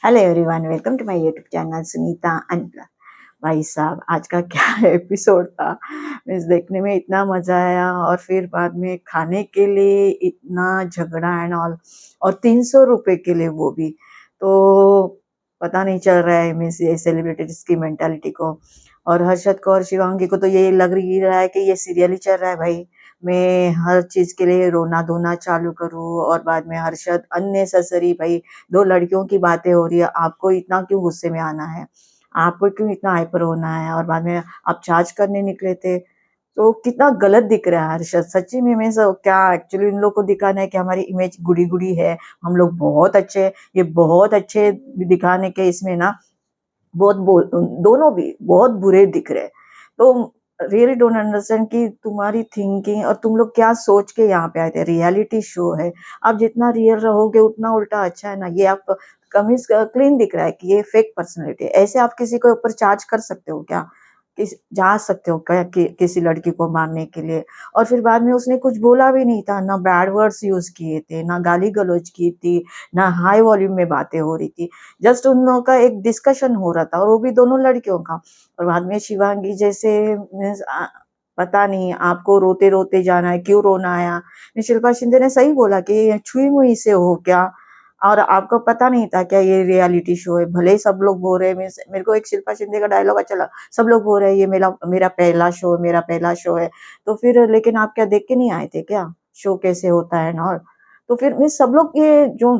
Hello everyone, welcome to my YouTube channel Sunita unplug. भाई साहब, आज का क्या एपिसोड था। मीन्स देखने में इतना मजा आया और फिर बाद में खाने के लिए इतना झगड़ा एंड ऑल, और 300 रुपए के लिए वो भी। तो पता नहीं चल रहा है मीन्स ये सेलिब्रिटीज की मेंटालिटी को। और हर्षद को और शिवांगी को तो ये लग ही रहा है कि ये सीरियल ही चल रहा है भाई। मैं हर चीज के लिए रोना धोना चालू करूँ और बाद में हर्षद अननेसेसरी भाई। दो लड़कियों की बातें हो रही है, आपको इतना क्यों गुस्से में आना है, आपको क्यों इतना हाइपर होना है। और बाद में आप चार्ज करने निकले थे, तो कितना गलत दिख रहा है हर्षद। सच्ची में मैं सब क्या एक्चुअली इन लोग को दिखाना है कि हमारी इमेज गुड़ी गुड़ी है, हम लोग बहुत अच्छे, ये बहुत अच्छे दिखाने के इसमें ना बहुत दोनों भी बहुत बुरे दिख रहे। तो रियली डोंट अंडरस्टैंड कि तुम्हारी थिंकिंग और तुम लोग क्या सोच के यहाँ पे आए थे। रियलिटी शो है, आप जितना रियल रहोगे उतना उल्टा अच्छा है ना। ये आप कमीज क्लीन दिख रहा है कि ये फेक पर्सनैलिटी है। ऐसे आप किसी के ऊपर चार्ज कर सकते हो क्या? जा सकते हो क्या किसी लड़की को मारने के लिए? और फिर बाद में उसने कुछ बोला भी नहीं था, ना बैड वर्ड्स यूज किए थे, ना गाली गलौज की थी, ना हाई वॉल्यूम में बातें हो रही थी। जस्ट उन लोगों का एक डिस्कशन हो रहा था, और वो भी दोनों लड़कियों का। और बाद में शिवांगी जैसे मीन्स पता नहीं आपको रोते रोते जाना है, क्यों रोना आया। शिल्पा शिंदे ने सही बोला कि छुई मुई से हो क्या, और आपको पता नहीं था क्या ये रियलिटी शो है। भले ही सब लोग बोल रहे हैं, मेरे को एक शिल्पा शिंदे का डायलॉग अच्छा लगा, सब लोग बोल रहे हैं ये मेरा मेरा पहला शो है, मेरा पहला शो है। तो फिर लेकिन आप क्या देख के नहीं आए थे क्या शो कैसे होता है ना? और तो फिर मैं सब लोग ये जो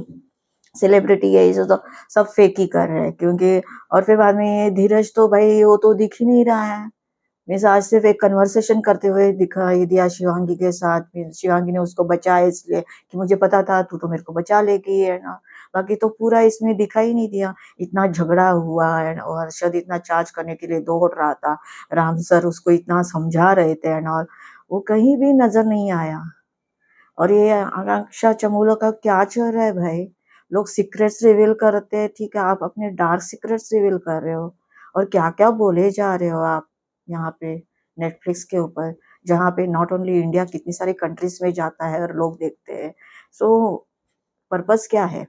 सेलिब्रिटी है ये तो सब फेक ही कर रहे हैं, क्योंकि और फिर बाद में ये धीरज तो भाई वो तो दिख ही नहीं रहा है। मीन्स आज सिर्फ एक कन्वर्सेशन करते हुए दिखाई दिया शिवांगी के साथ। मीन्स शिवांगी ने उसको बचाया इसलिए कि मुझे पता था तू तो मेरे को बचा लेगी, है ना। बाकी तो पूरा इसमें दिखाई नहीं दिया। इतना झगड़ा हुआ है और हर्षद इतना चार्ज करने के लिए दौड़ रहा था, राम सर उसको इतना समझा रहे थे एंड ऑल, वो कहीं भी नजर नहीं आया। और ये आकांक्षा चमोला का क्या चल रहा है भाई? लोग सीक्रेट्स रिवील करते हैं, ठीक है, आप अपने डार्क सीक्रेट्स रिवील कर रहे हो। और क्या क्या बोले जा रहे हो आप यहाँ पे नेटफ्लिक्स के ऊपर, जहाँ पे नॉट ओनली इंडिया कितनी सारी कंट्रीज में जाता है और लोग देखते हैं। सो पर्पस क्या है?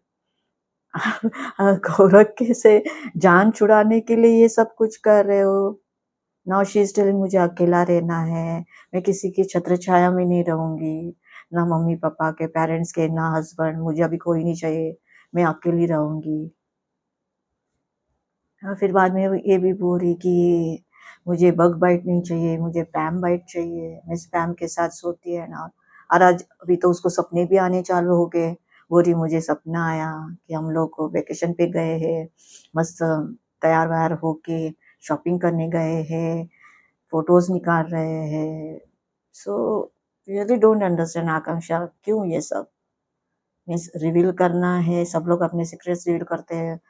गौरव के से जान छुड़ाने के लिए ये सब कुछ कर रहे हो। नाउ शी इज टेलिंग मुझे अकेला रहना है, मैं किसी की छत्र छाया में नहीं रहूंगी, ना मम्मी पापा के पेरेंट्स के, ना हस्बैंड, मुझे अभी कोई नहीं चाहिए, मैं अकेली रहूंगी। और फिर बाद में ये भी बोल रही कि मुझे बग बाइट नहीं चाहिए, मुझे पैम बाइट चाहिए, मैं स्पैम के साथ सोती है ना। और आज अभी तो उसको सपने भी आने चालू हो गए। बोल रही मुझे सपना आया कि हम लोग वेकेशन पे गए हैं, मस्त तैयार वैयार होके शॉपिंग करने गए हैं, फोटोज निकाल रहे हैं। सो रियली डोंट अंडरस्टैंड आकांक्षा, क्यों ये सब मीन्स रिवील करना है। सब लोग अपने सीक्रेट्स रिवील करते हैं,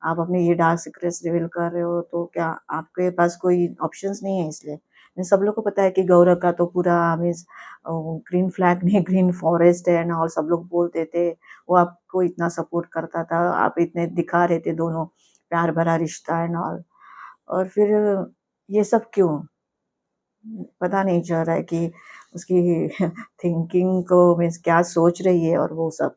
आप अपने ये डार्क सीक्रेट्स रिवील कर रहे हो, तो क्या आपके पास कोई ऑप्शंस नहीं है? इसलिए सब लोग को पता है कि गौरव का तो पूरा मीन्स ग्रीन फ्लैग नहीं, ग्रीन फॉरेस्ट है ना। और सब लोग बोलते थे वो आपको इतना सपोर्ट करता था, आप इतने दिखा रहे थे दोनों प्यार भरा रिश्ता है ना। और फिर ये सब क्यों? पता नहीं चल रहा है कि उसकी थिंकिंग को मीन्स क्या सोच रही है और वो सब।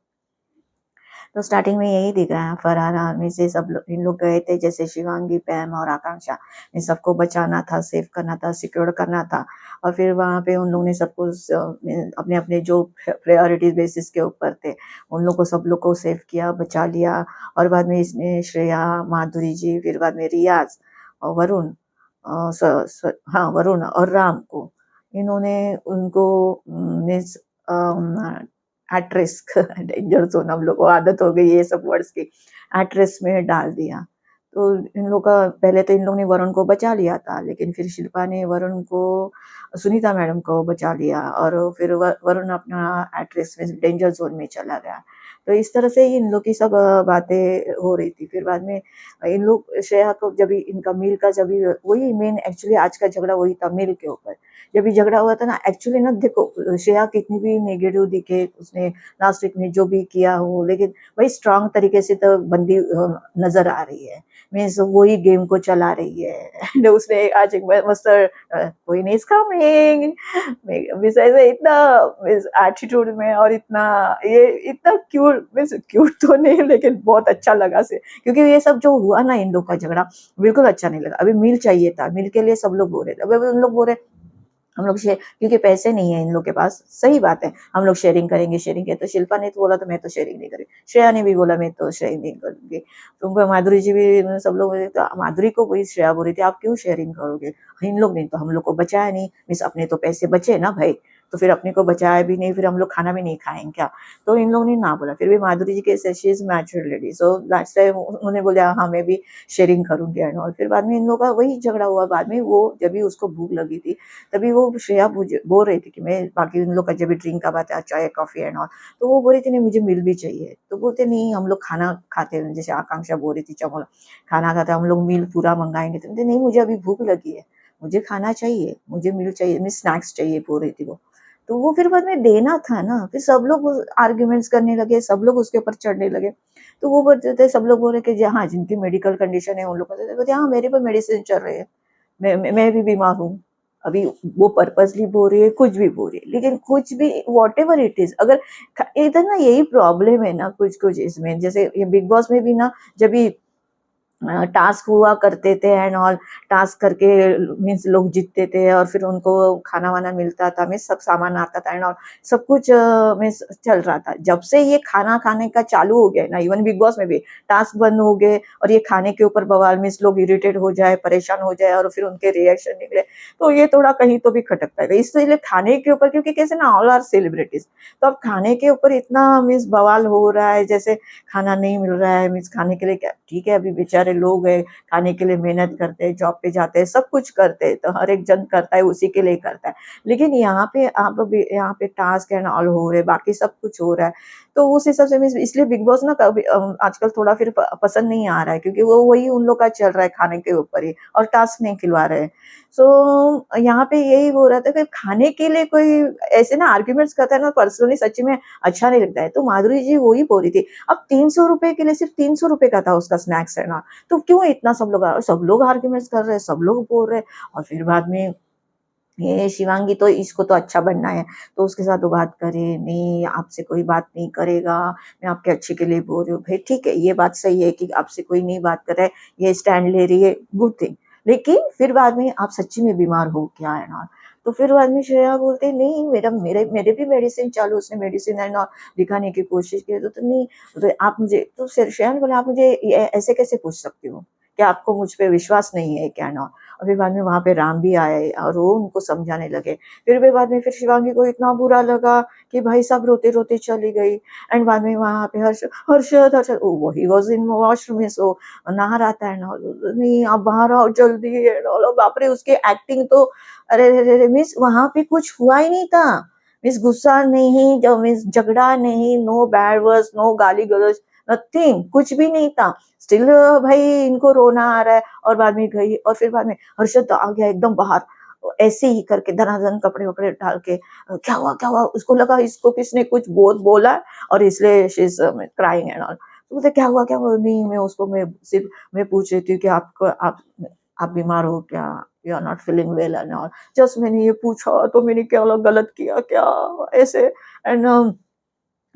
तो स्टार्टिंग में यही दिख रहा है, फरहान आर्मी से सब लोग इन लोग गए थे, जैसे शिवांगी, पैम और आकांक्षा, इन सबको बचाना था, सेव करना था, सिक्योर करना था। और फिर वहां पे उन लोगों ने सबको अपने अपने जो प्रायोरिटी बेसिस के ऊपर थे उन लोग को, सब लोग को सेव किया, बचा लिया। और बाद में इसने श्रेया, माधुरी जी, फिर बाद में रियाज और वरुण, हाँ वरुण और राम को इन्होंने उनको means at risk, danger zone, हम लोग को आदत हो गई ये सब वर्ड्स की, एट रिस्क में डाल दिया। तो इन लोग का पहले तो इन लोग ने वरुण को बचा लिया था, लेकिन फिर शिल्पा ने वरुण को, सुनीता मैडम को बचा लिया, और फिर वरुण अपना एट रिस्क में डेंजर जोन में चला गया। तो इस तरह से ही इन लोग की सब बातें हो रही थी। फिर बाद में इन लोग श्रेया को, जब इनका मील का, जब वही मेन एक्चुअली आज का झगड़ा वही था मील के ऊपर। जब भी झगड़ा हुआ था ना, एक्चुअली ना देखो श्रेया कितनी भी नेगेटिव दिखे, उसने लास्ट वीक में जो भी किया हो, लेकिन वही स्ट्रांग तरीके से तो बंदी नजर आ रही है। मीन्स वही गेम को चला रही है। And उसने आज एक मस्त कोई नहीं कमिंग मीन्स ऐसे इतना एटीट्यूड में, और इतना ये इतना क्यूट, मीन्स क्यूट तो नहीं लेकिन बहुत अच्छा लगा से, क्योंकि ये सब जो हुआ ना इन लोग का झगड़ा बिल्कुल अच्छा नहीं लगा। अभी मील चाहिए था, मील के लिए सब लोग बोल रहे थे, अभी उन लोग बोल रहे हम लोग शेयर, क्योंकि पैसे नहीं है इन लोग के पास, सही बात है, हम लोग शेयरिंग करेंगे, शेयरिंग है। तो शिल्पा ने तो बोला तो मैं तो शेयरिंग नहीं करी, श्रेया ने भी बोला मैं तो शेयरिंग नहीं करूंगी, तो माधुरी जी भी, सब लोग तो माधुरी को वही श्रेया बोल रही थी आप क्यों शेयरिंग करोगे, इन लोग ने तो हम लोग को बचाया नहीं, मीन्स अपने तो पैसे बचे ना भाई, तो फिर अपने को बचाया भी नहीं, फिर हम लोग खाना भी नहीं खाएंगे क्या। तो इन लोगों ने ना बोला, फिर भी माधुरी जी के she is mature lady, so last time उन्होंने बोला हाँ मैं भी शेयरिंग करूंगी एंड ऑल। फिर बाद में इन लोगों का वही झगड़ा हुआ, बाद में वो जब भी उसको भूख लगी थी तभी वो श्रेया बोल रही थी कि मैं, बाकी उन लोग का जब भी ड्रिंक का बात है चाय कॉफी एंड ऑल, तो वो बोल रही थी नहीं मुझे मिल भी चाहिए, तो बोलते नहीं हम लोग खाना खाते हैं, जैसे आकांक्षा बोल रही थी चमोला खाना खाते हम लोग मील पूरा मंगाएंगे, तो नहीं मुझे अभी भूख लगी है, मुझे खाना चाहिए, मुझे मिल चाहिए, मैं स्नैक्स चाहिए बोल रही थी वो। तो वो फिर बाद में देना था ना, फिर सब लोग आर्ग्यूमेंट्स करने लगे, सब लोग उसके ऊपर चढ़ने लगे। तो वो बोलते थे, सब लोग बोल रहे कि हाँ जिनकी मेडिकल कंडीशन है उन लोग बोलते हाँ मेरे पर मेडिसिन चल रही है, मैं भी बीमार हूँ। अभी वो पर्पसली बोल रही है, कुछ भी बोल रही है, लेकिन कुछ भी वॉट एवर इट इज, अगर इधर ना यही प्रॉब्लम है ना कुछ कुछ इसमें, जैसे ये बिग बॉस में भी ना जब भी टास्क हुआ करते थे एंड ऑल, टास्क करके मीन्स लोग जीतते थे और फिर उनको खाना वाना मिलता था, मीन्स सब सामान आता था एंड ऑल, सब कुछ मीन्स चल रहा था। जब से ये खाना खाने का चालू हो गया ना, इवन बिग बॉस में भी टास्क बंद हो गए और ये खाने के ऊपर बवाल, मीन्स लोग इरिटेट हो जाए, परेशान हो जाए और फिर उनके रिएक्शन निकले, तो ये थोड़ा कहीं तो भी खटकता है। इसलिए खाने के ऊपर, क्योंकि कैसे ना ऑल आर सेलिब्रिटीज, तो अब खाने के ऊपर इतना मीन्स बवाल हो रहा है, जैसे खाना नहीं मिल रहा है, मीन्स खाने के लिए क्या ठीक है, अभी बेचारे लोग हैं खाने के लिए मेहनत करते हैं, जॉब पे जाते हैं, सब कुछ करते हैं, तो हर एक जन करता है उसी के लिए करता है, लेकिन यहाँ पे आप यहाँ पे टास्क एंड ऑल हो रहे, बाकी सब कुछ हो रहा है, तो उस हिसाब से मीन्स इसलिए बिग बॉस ना कभी आजकल थोड़ा फिर पसंद नहीं आ रहा है, क्योंकि वो वही उन लोग का चल रहा है खाने के ऊपर ही, और टास्क नहीं खिलवा रहे हैं। सो यहाँ पे यही हो रहा था कि खाने के लिए कोई ऐसे ना आर्ग्यूमेंट्स करता है ना, पर्सनली सच्ची में अच्छा नहीं लगता है। तो माधुरी जी वही बोल रही थी, अब 300 रुपए के लिए, सिर्फ 300 रुपए का था उसका स्नैक्स है ना, तो क्यों इतना सब लोग आर्ग्यूमेंट्स कर रहे हैं, सब लोग बोल रहे हैं, और फिर बाद में ये शिवांगी तो इसको तो अच्छा बनना है, तो उसके साथ वो बात करे, नहीं आपसे कोई बात नहीं करेगा, मैं आपके अच्छे के लिए बोल रही हूँ, भाई ठीक है ये बात सही है कि आपसे कोई नहीं बात कर रहा है, ये स्टैंड ले रही है, गुड थिंग, लेकिन फिर बाद में आप सच्ची में बीमार हो क्या है ना, तो फिर बाद में श्रेया बोलते नहीं मेरा मेरे मेरे भी मेडिसिन चालू, उसने मेडिसिन है ना दिखाने की कोशिश की, तो नहीं, तो आप मुझे, तो श्रेया ने बोला आप मुझे ऐसे कैसे पूछ सकती हो, क्या आपको मुझ पर विश्वास नहीं है क्या ना। और फिर बाद में वहाँ पे राम भी आए और वो उनको समझाने लगे, फिर भी बाद में फिर शिवांगी को इतना बुरा लगा कि भाई साहब रोते रोते चली गई, एंड बाद में वहाँ पे हर्षद हर्षद वो ही वॉज इन वॉशरूम में, सो नहा रहा था ना, नहीं आप बाहर आओ जल्दी है, बाप रे उसकी एक्टिंग तो, अरे मिस वहाँ पे कुछ हुआ ही नहीं था, मिस गुस्सा नहीं, जो मिस झगड़ा नहीं, नो बैड वर्ड्स, नो गाली गलौज, नथिंग, कुछ भी नहीं था, स्टिल भाई इनको रोना आ रहा है, और बाद में गई, और फिर बाद में हर्षद आ गया एकदम बाहर, ऐसे ही करके धनाधन कपड़े वपड़े डाल के, क्या हुआ, उसको लगा इसको किसने कुछ बहुत बोला और इसलिए she is crying and all, तो बोलते क्या हुआ, नहीं मैं उसको, मैं सिर्फ मैं पूछ रही थी कि आपको आप बीमार हो क्या, you are not feeling well and all, just मैंने ये पूछा, तो मैंने क्या गलत किया क्या, ऐसे एंड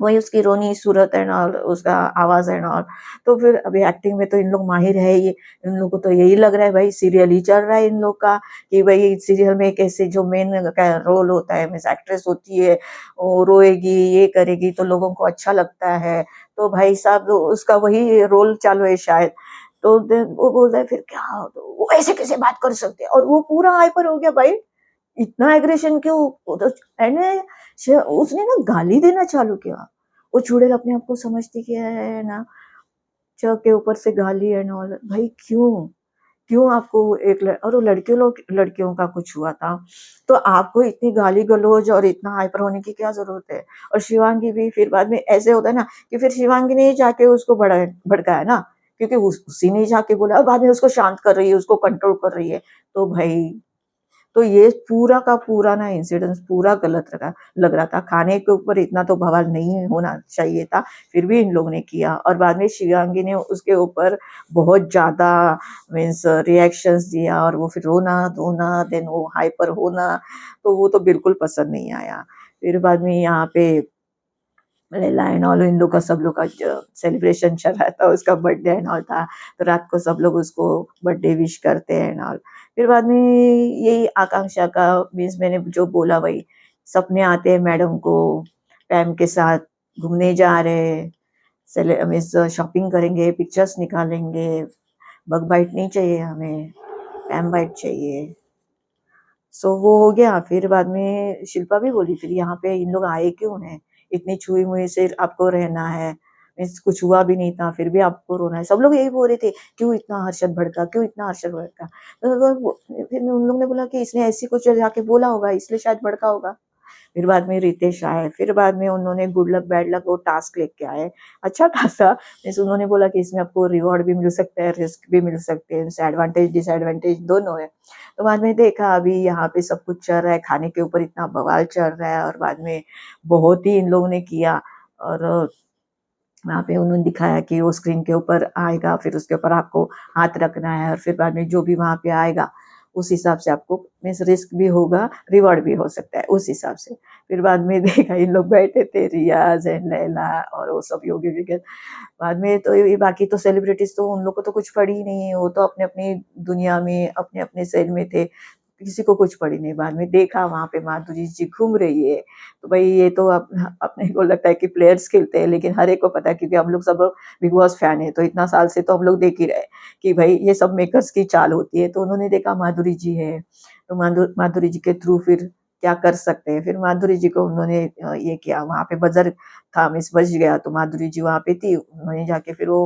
वही उसकी रोनी सूरत एंड ऑल, उसका आवाज एंड ऑल, तो फिर अभी एक्टिंग में तो इन लोग माहिर है, ये इन लोग को तो यही लग रहा है भाई सीरियल ही चल रहा है इन लोग का, कि भाई सीरियल में कैसे जो मेन का रोल होता है, मिस एक्ट्रेस होती है, वो रोएगी ये करेगी तो लोगों को अच्छा लगता है, तो भाई साहब उसका वही रोल चालू है शायद, तो वो बोलता है फिर क्या, तो वो ऐसे कैसे बात कर सकते हैं, और वो पूरा हाइपर हो गया भाई, इतना एग्रेशन क्यों, वो तो एंड में उसने ना गाली देना चालू किया, वो चुड़ैल अपने आप को समझती क्या है ना, च के ऊपर से गाली एंड ऑल, भाई क्यों, क्यों आपको एक और वो लड़कियों का कुछ हुआ था, तो आपको इतनी गाली गलौज और इतना हाइपर होने की क्या जरूरत है। और शिवांगी भी फिर बाद में ऐसे होता है ना कि फिर शिवांगी ने जाके उसको भड़काया ना, क्योंकि उसी ने जाके बोला, और बाद में उसको शांत कर रही है, उसको कंट्रोल कर रही है, तो भाई, तो ये पूरा का पूरा ना इंसिडेंस पूरा गलत लग रहा था, खाने के ऊपर इतना तो बवाल नहीं होना चाहिए था, फिर भी इन लोगों ने किया, और बाद में शिवांगी ने उसके ऊपर बहुत ज्यादा मीन्स रिएक्शंस दिया, और वो फिर रोना धोना, देन वो हाइपर होना, तो वो तो बिल्कुल पसंद नहीं आया। फिर बाद में यहाँ पे लैला एंड ऑल, इन लोग का सब लोग का सेलिब्रेशन चल रहा था, उसका बर्थडे एंड ऑल था, तो रात को सब लोग उसको बर्थडे विश करते हैं एंड ऑल। फिर बाद में यही आकांक्षा का मीन्स मैंने जो बोला वही, सपने आते हैं मैडम को पैम के साथ घूमने जा रहे, मीन्स शॉपिंग करेंगे, पिक्चर्स निकालेंगे, बग बाइट नहीं चाहिए हमें, पैम बाइट चाहिए। सो वो हो गया। फिर बाद में शिल्पा भी बोली फिर यहाँ पे इन लोग आए क्यों हैं, इतनी छुई मुई से आपको रहना है, मीन्स कुछ हुआ भी नहीं था फिर भी आपको रोना है। सब लोग यही बोल रहे थे क्यों इतना हर्षद भड़का, क्यों इतना हर्षद भड़का। तो फिर उन लोग ने बोला कि इसने ऐसी कुछ जाके बोला होगा इसलिए शायद भड़का होगा। फिर बाद में रितेश आए, फिर बाद में उन्होंने गुड लक बैड लक वो टास्क लेके आए। अच्छा टास्क था, जैसे उन्होंने बोला कि इसमें आपको रिवॉर्ड भी मिल सकता है, रिस्क भी मिल सकते हैं, एडवांटेज डिसएडवांटेज दोनों है। तो बाद में देखा अभी यहाँ पे सब कुछ चल रहा है, खाने के ऊपर इतना बवाल चल रहा है और बाद में बहुत ही इन लोगों ने किया। और वहाँ पे उन्होंने दिखाया कि वो स्क्रीन के ऊपर आएगा, फिर उसके ऊपर आपको हाथ रखना है और फिर बाद में जो भी वहाँ पे आएगा उस हिसाब से आपको मीन्स रिस्क भी होगा, रिवॉर्ड भी हो सकता है उस हिसाब से। फिर बाद में देखा इन लोग बैठे थे रियाज एंड लैला और वो सब योगी विगत। बाद में तो ये बाकी तो सेलिब्रिटीज तो उन लोग को तो कुछ पड़ी ही नहीं है, वो तो अपने अपनी दुनिया में अपने अपने सेल में थे, किसी को कुछ पड़ी नहीं। बाद में देखा वहाँ पे माधुरी जी घूम रही है, तो भाई ये तो अपने को लगता है कि प्लेयर्स खेलते हैं, लेकिन हर एक को पता है क्योंकि हम लोग सब लोग बिग बॉस फैन है, तो इतना साल से तो हम लोग देख ही रहे कि भाई ये सब मेकर्स की चाल होती है। तो उन्होंने देखा माधुरी जी है, तो माधुरी जी के थ्रू फिर क्या कर सकते हैं। फिर माधुरी जी को उन्होंने ये किया, वहाँ पे बजर था, मिस बज गया, तो माधुरी जी वहाँ पे थी, उन्होंने जाके फिर वो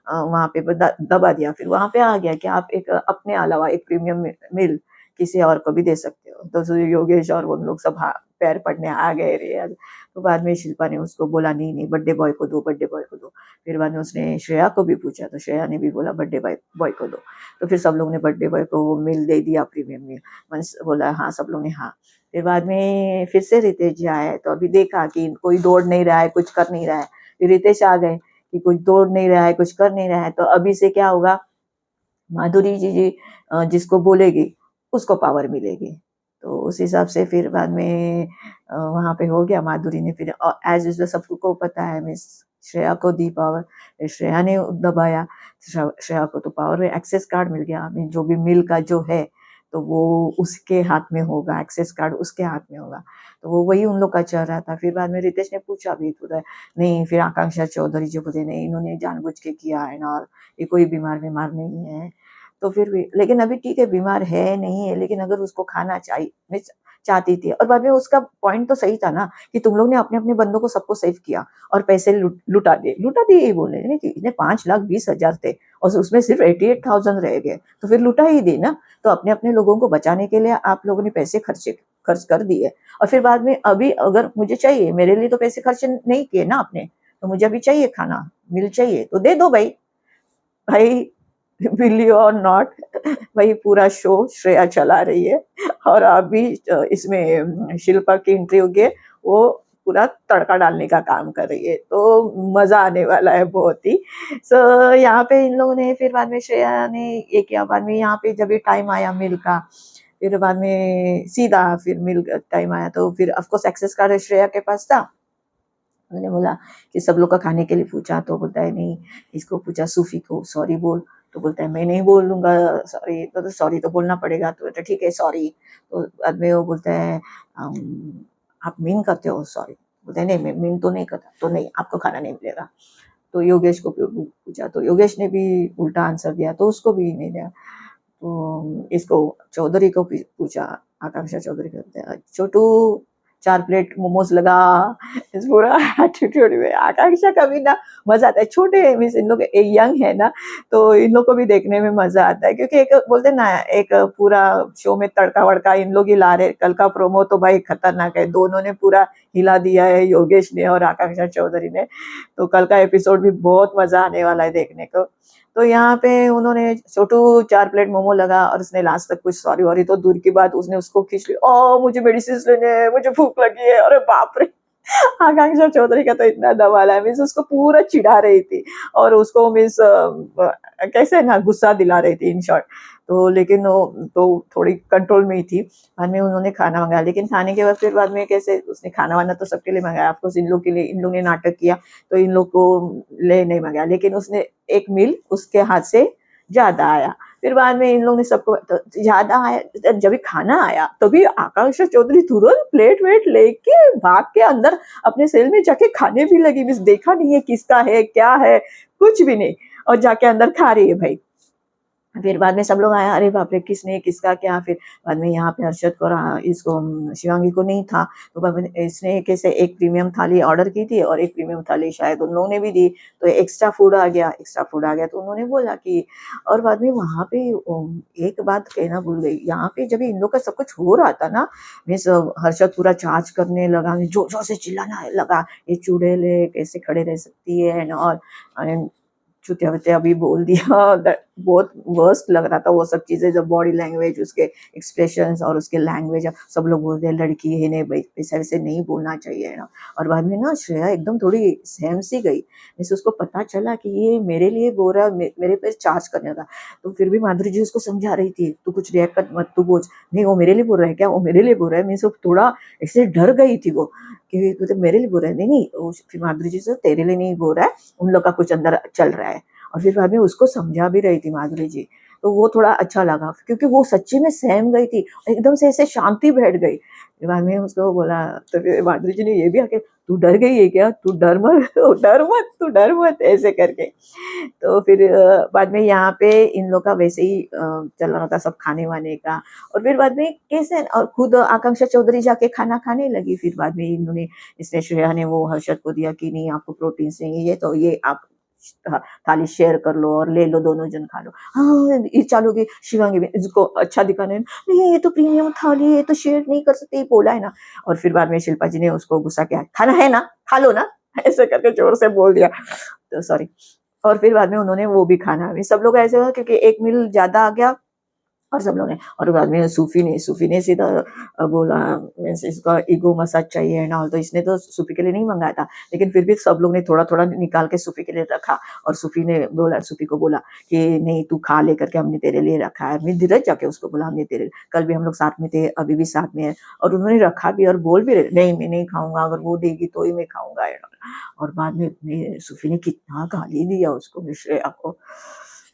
वहाँ पे दबा दिया। फिर वहाँ पे आ गया कि आप एक अपने अलावा एक प्रीमियम मिल किसी और को भी दे सकते हो। तो योगेश और वो लोग सब पैर पड़ने आ गए रे। तो बाद में शिल्पा ने उसको बोला नहीं नहीं बर्थडे बॉय को दो, बर्थडे बॉय को दो। फिर बाद में उसने श्रेया को भी पूछा, तो श्रेया ने भी बोला बर्थडे बॉय को दो। तो फिर सब लोग ने बर्थडे बॉय को वो मिल दे दिया, प्रीमियम मिल। मन बोला हाँ, सब लोग ने हाँ। फिर बाद में फिर से रितेश जी आए, तो अभी देखा कि कोई दौड़ नहीं रहा है, कुछ कर नहीं रहा है। फिर रितेश आ गए कि कुछ दौड़ नहीं रहा है, कुछ कर नहीं रहा है, तो अभी से क्या होगा, माधुरी जी जिसको बोलेगी उसको पावर मिलेगी। तो उस हिसाब से फिर बाद में वहाँ पे हो गया। माधुरी ने फिर एज यूजुअल सबको पता है मिस श्रेया को दी पावर, फिर श्रेया ने दबाया, श्रेया को तो पावर एक्सेस कार्ड मिल गया, जो भी मिल का जो है तो वो उसके हाथ में होगा, एक्सेस कार्ड उसके हाथ में होगा। तो वो वही उन लोग का चल रहा था। फिर बाद में रितेश ने पूछा भी तो नहीं, फिर आकांक्षा चौधरी जो बोले नहीं इन्होंने जानबूझ के किया है ना, ये कोई बीमार नहीं है। तो फिर भी लेकिन अभी ठीक है, बीमार है नहीं है, लेकिन अगर उसको खाना चाहिए मैं चाहती थी। और बाद में उसका पॉइंट तो सही था ना कि तुम लोग ने अपने अपने बंदों को सबको सेव किया और पैसे लुटा दिए ही बोले कि इन्हें 5,20,000 थे और उसमें सिर्फ 88,000 रह गए, तो फिर लुटा ही दी ना। तो अपने अपने लोगों को बचाने के लिए आप लोगों ने पैसे खर्च कर दिए। और फिर बाद में अभी अगर मुझे चाहिए, मेरे लिए तो पैसे खर्च नहीं किए ना आपने, तो मुझे अभी चाहिए खाना, मिल चाहिए तो दे दो भाई। भाई बिलीव और नॉट, वही पूरा शो श्रेया चला रही है और अभी इसमें शिल्पा की एंट्री हो गई, वो पूरा तड़का डालने का काम कर रही है, तो मजा आने वाला है बहुत ही। सो यहाँ पे इन लोगों ने फिर बाद में श्रेया ने ये किया। बाद में यहाँ पे जब ये टाइम आया मिल का, फिर बाद में सीधा फिर मिल का टाइम आया, तो फिर ऑफकोर्स एक्सेस कार्ड श्रेया के पास था। उन्होंने बोला कि सब लोग का खाने के लिए पूछा, तो बोलता है नहीं, इसको पूछा सूफी को सॉरी बोल, तो बोलता है मैं नहीं बोलूंगा सॉरी, तो सॉरी तो बोलना पड़ेगा। तो बोलता ठीक है सॉरी। तो बाद में वो बोलता है आप मीन करते हो सॉरी, बोलते हैं नहीं मैं मीन तो नहीं करता, तो नहीं आपको खाना नहीं मिलेगा। तो योगेश को पूछा, तो योगेश ने भी उल्टा आंसर दिया, तो उसको भी नहीं दिया। तो इसको चौधरी को पूछा, आकांक्षा चौधरी कहते हैं छोटू 4 प्लेट मोमोज लगा, इस पूरा एटीट्यूड में। आकांक्षा का भी ना मजा आता है, छोटे मीन्स इन लोग यंग है ना, तो इन लोग को भी देखने में मजा आता है, क्योंकि एक बोलते ना एक पूरा शो में तड़का वड़का इन लोग ही ला रहे। कल का प्रोमो तो भाई खतरनाक है, दोनों ने पूरा हिला दिया है, योगेश ने और आकांक्षा चौधरी ने। तो कल का एपिसोड भी बहुत मजा आने वाला है देखने को। तो यहाँ पे उन्होंने छोटू 4 प्लेट मोमो लगा और उसने लास्ट तक कुछ सॉरी वॉरी तो दूर की बात, उसने उसको खींच ली, ओ मुझे मेडिसिन लेने हैं, मुझे भूख लगी है, अरे बाप रे। आकांक्षा चौधरी का तो इतना दवाला है, मीन्स उसको पूरा चिढ़ा रही थी और उसको मीन्स कैसे ना गुस्सा दिला रही थी इन शॉर्ट। तो लेकिन वो तो थोड़ी कंट्रोल में ही थी। बाद में उन्होंने खाना मंगाया, लेकिन खाने के बाद फिर बाद में कैसे उसने खाना वाना तो सबके लिए मंगाया, ऑफकोर्स इन लोग के लिए, इन लोग ने नाटक किया तो इन लोग को ले नहीं मंगाया, लेकिन उसने एक मील उसके हाथ से ज्यादा आया। फिर बाद में इन लोगों ने सबको तो ज्यादा आया, जब भी खाना आया तभी आकांक्षा चौधरी तुरंत प्लेट वेट लेके भाग के अंदर अपने सेल में जाके खाने भी लगी, मिस देखा नहीं है किसका है क्या है, कुछ भी नहीं, और जाके अंदर खा रही है भाई। फिर बाद में सब लोग आया, अरे बाप रे किसने किसका क्या। फिर बाद में यहाँ पे हर्षद को इसको शिवांगी को नहीं था, तो बाद में इसने कैसे एक प्रीमियम थाली ऑर्डर की थी और एक प्रीमियम थाली शायद उन लोगों ने भी दी, तो एक्स्ट्रा फूड आ गया, एक्स्ट्रा फूड आ गया तो उन्होंने बोला कि, और बाद में वहाँ पे एक बात कहना भूल गई, यहाँ पे जब इन लोग का सब कुछ हो रहा था ना, मीन्स हर्षद पूरा चार्ज करने लगा, जोर जोर से चिल्लाना लगा, ये चुड़ैल है कैसे खड़े रह सकती है एंड ऑल, चुतिया वुतिया भी बोल दिया। बहुत वर्स्ट लग रहा था वो सब चीजें, जब बॉडी लैंग्वेज, उसके एक्सप्रेशंस और उसके लैंग्वेज, सब लोग बोलते हैं लड़की है नहीं भाई ऐसे वैसे नहीं बोलना चाहिए ना। और बाद में ना श्रेया एकदम थोड़ी सहम सी गई, जैसे उसको पता चला कि ये मेरे लिए बोल रहा है, मेरे पे चार्ज करने का। तो फिर भी माधुरी जी उसको समझा रही थी, तू कुछ रिएक्ट कर मत, तू बोझ नहीं, वो मेरे लिए बोल रहा है क्या, वो मेरे लिए बोल रहा है, मीन्स थोड़ा ऐसे डर गई थी वो कि तू तो मेरे लिए बोल रहा है, नहीं नहीं, फिर माधुरी जी से तेरे लिए नहीं बोल रहा है, उन लोग का कुछ अंदर चल रहा है। और फिर बाद में उसको समझा भी रही थी माधुरी जी, तो वो थोड़ा अच्छा लगा क्योंकि वो सच्ची में सहम गई थी, एकदम से ऐसे शांति बैठ गई। फिर बाद में उसको बोला, तो फिर माधुरी जी ने ये भी आके, तू डर गई है क्या, तू डर मत, तू डर मत, तू डर मत, ऐसे करके। तो फिर बाद में यहाँ पे इन लोग का वैसे ही चल रहा था सब खाने वाने का। और फिर बाद में कैसे, और खुद आकांक्षा चौधरी जाके खाना खाने लगी। फिर बाद में इन्होंने, इसने श्रेया ने वो हर्षद को दिया कि नहीं आपको प्रोटीन चाहिए, ये तो ये आप थाली शेयर कर लो और ले लो, दोनों जन खा लो। हाँ ये चालू की शिवांगी भी इसको अच्छा दिखाने, नहीं ये तो प्रीमियम थाली है, ये तो शेयर नहीं कर सकते, बोला है ना। और फिर बाद में शिल्पा जी ने उसको गुस्सा किया, खाना है ना खा लो ना, ऐसे करके जोर से बोल दिया, तो सॉरी। और फिर बाद में उन्होंने वो भी खाना, सब लोग ऐसे हुआ क्योंकि एक मील ज्यादा आ गया और सब लोग ने। और बाद में सूफी ने सीधा बोला, मीन्स इसका ईगो मसाज चाहिए है ना, तो इसने तो सूफी के लिए नहीं मंगाया था, लेकिन फिर भी सब लोग ने थोड़ा थोड़ा निकाल के सूफी के लिए रखा। और सूफी को बोला कि नहीं तू खा लेकर के, हमने तेरे लिए रखा है। मैं धीरज जाके उसको बोला, हमने तेरे, कल भी हम लोग साथ में थे, अभी भी साथ में है। और उन्होंने रखा भी और बोल भी रहे, नहीं मैं नहीं खाऊंगा, अगर वो देगी तो ही मैं खाऊंगा। और बाद में सूफी ने कितना गाली दिया उसको, श्रेया को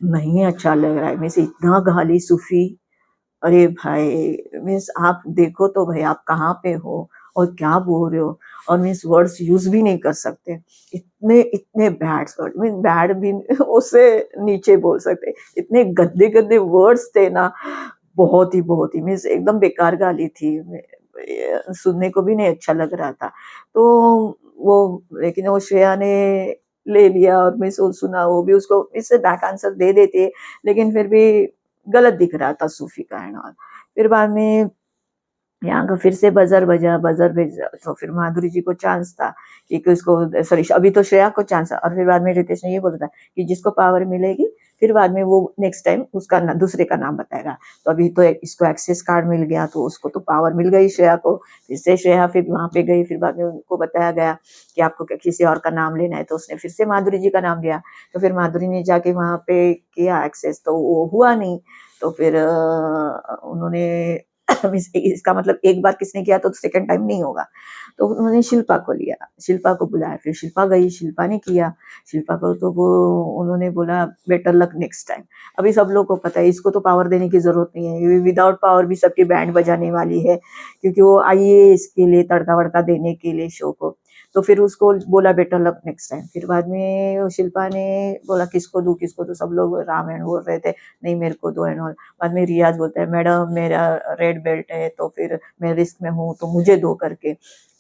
नहीं अच्छा लग रहा है, मैं से इतना गाली सूफी। अरे भाई मीन्स आप देखो तो भाई आप कहाँ पे हो और क्या बोल रहे हो, और मीन्स वर्ड्स यूज भी नहीं कर सकते, इतने इतने बैड वर्ड, मीन बैड भी उससे नीचे बोल सकते, इतने गंदे गंदे वर्ड्स थे ना, बहुत ही मीन्स एकदम बेकार गाली थी, सुनने को भी नहीं अच्छा लग रहा था। तो वो, लेकिन वो श्रेया ने ले लिया और मैं सुना, वो भी उसको इससे बैक आंसर दे देते, लेकिन फिर भी गलत दिख रहा था सूफी का एंड ऑल। फिर बाद में यहाँ का फिर से बजर भेजा, तो फिर माधुरी जी को चांस था कि उसको, सॉरी अभी तो श्रेया को चांस था। और फिर बाद में रितेश ने ये बोला था कि जिसको पावर मिलेगी फिर बाद में वो नेक्स्ट टाइम उसका दूसरे का नाम बताएगा। तो अभी तो इसको एक्सेस कार्ड मिल गया, तो उसको तो पावर मिल गई श्रेया को। फिर से श्रेया फिर वहां पे गई, फिर बाद में उनको बताया गया कि आपको किसी और का नाम लेना है, तो उसने फिर से माधुरी जी का नाम लिया। तो फिर माधुरी ने जाके वहां पे किया एक्सेस, तो वो हुआ नहीं। तो फिर उन्होंने इसका मतलब एक बार किसने किया तो सेकंड टाइम नहीं होगा, तो उन्होंने शिल्पा को लिया, शिल्पा को बुलाया, फिर शिल्पा गई, शिल्पा ने किया। शिल्पा को तो वो उन्होंने बोला बेटर लक नेक्स्ट टाइम। अभी सब लोग को पता है इसको तो पावर देने की जरूरत नहीं है, विदाउट पावर भी सबकी बैंड बजाने वाली है, क्योंकि वो आई है इसके लिए तड़का वड़का देने के लिए शो को। तो फिर उसको बोला बेटर लक नेक्स्ट टाइम। फिर बाद में शिल्पा ने बोला किसको दूं किसको दूं, सब लोग रामायण बोल रहे थे, नहीं मेरे को दो एंड ऑल। बाद में रियाज बोलता है मैडम मेरा रेड बेल्ट है, तो फिर मैं रिस्क में हूँ तो मुझे दो करके।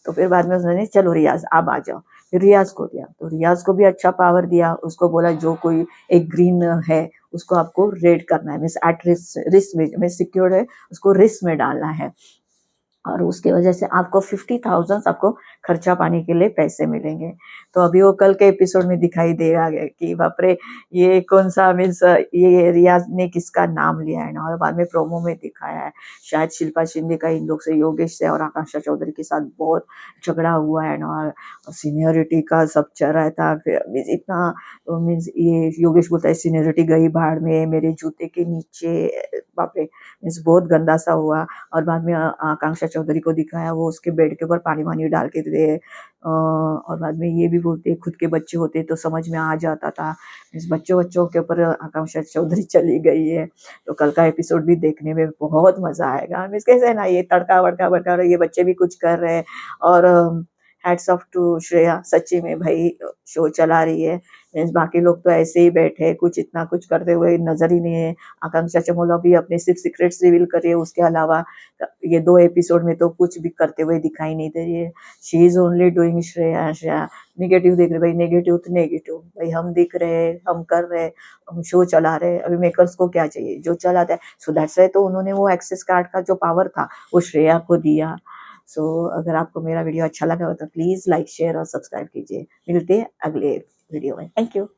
तो फिर बाद में उसने चलो रियाज आप आ जाओ, फिर रियाज को दिया, तो रियाज को भी अच्छा पावर दिया, उसको बोला जो कोई एक ग्रीन है उसको आपको रेड करना है, मीन्स एट रिस्क में सिक्योर्ड है, उसको रिस्क में डालना है। और उसकी वजह से आपको 50,000 आपको खर्चा पानी के लिए पैसे मिलेंगे। तो अभी वो कल के एपिसोड में दिखाई देगा कि बाप रे, ये कौन सा मीन्स ये रियाज ने किसका नाम लिया है ना, और बाद में प्रोमो में दिखाया है शायद शिल्पा शिंदे का इन लोग से, योगेश से और आकांक्षा चौधरी के साथ बहुत झगड़ा हुआ है ना, और सीनियरिटी का सब चल रहा था। फिर मीन्स इतना मीन्स ये योगेश बोलता है सीनियरिटी गई भाड़ में मेरे जूते के नीचे, बाप रे, मीन्स बहुत गंदा सा हुआ। और बाद में आकांक्षा चौधरी को दिखाया वो उसके बेड के ऊपर पानी वानी डाल के दे, और बाद में ये भी बोलते खुद के बच्चे होते तो समझ में आ जाता था। इस बच्चों बच्चों के ऊपर आकांक्षा चौधरी चली गई है। तो कल का एपिसोड भी देखने में बहुत मजा आएगा। मीन्स कैसे है ना, ये तड़का वड़का बड़का और ये बच्चे भी कुछ कर रहे हैं। और हैट्स ऑफ टू श्रेया, सच्ची में भाई शो चला रही है। मीन्स बाकी लोग तो ऐसे ही बैठे कुछ इतना कुछ करते हुए नजर ही नहीं है। आकांक्षा चमोला भी अपने सिर्फ सीक्रेट्स रिवील कर रही है, उसके अलावा ये 2 एपिसोड में तो कुछ भी करते हुए दिखाई नहीं दे रही है। She is only doing Shreya Shreya. Negative देख रहे भाई, नेगेटिव तो नेगेटिव भाई, हम दिख रहे, हम कर रहे, हम शो चला रहे। अभी मेकर्स को क्या चाहिए, जो चलाता है। सो दैट्स व्हाई तो उन्होंने वो एक्सेस कार्ड का जो पावर था वो श्रेया को दिया। सो अगर आपको मेरा वीडियो अच्छा लगा हो तो प्लीज लाइक शेयर और सब्सक्राइब कीजिए। मिलते हैं अगले वीडियो में। Thank you.